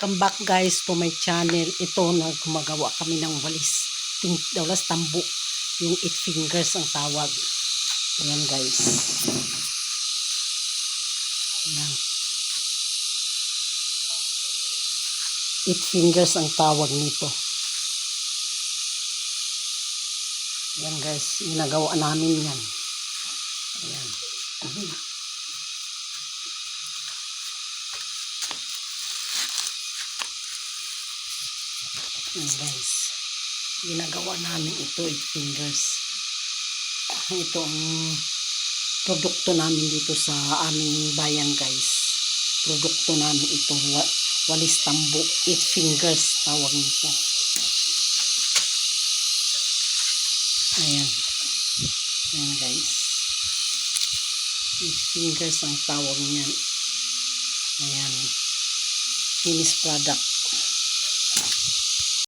Welcome back guys to my channel. Ito na gumagawa kami ng walis. Walis tambo. Yung 8 fingers ang tawag. Ayan guys. Ayan. 8 fingers ang tawag nito. Ayan guys. Ginagawa namin yan. Ayan. Guys, ginagawa namin ito 8 fingers. Ito ang produkto namin dito sa aming bayan guys. Produkto namin ito, walis tambo, 8 fingers tawag nito. Ayan. Ayan guys. 8 fingers ang tawag niyan. Ayan. Finished product.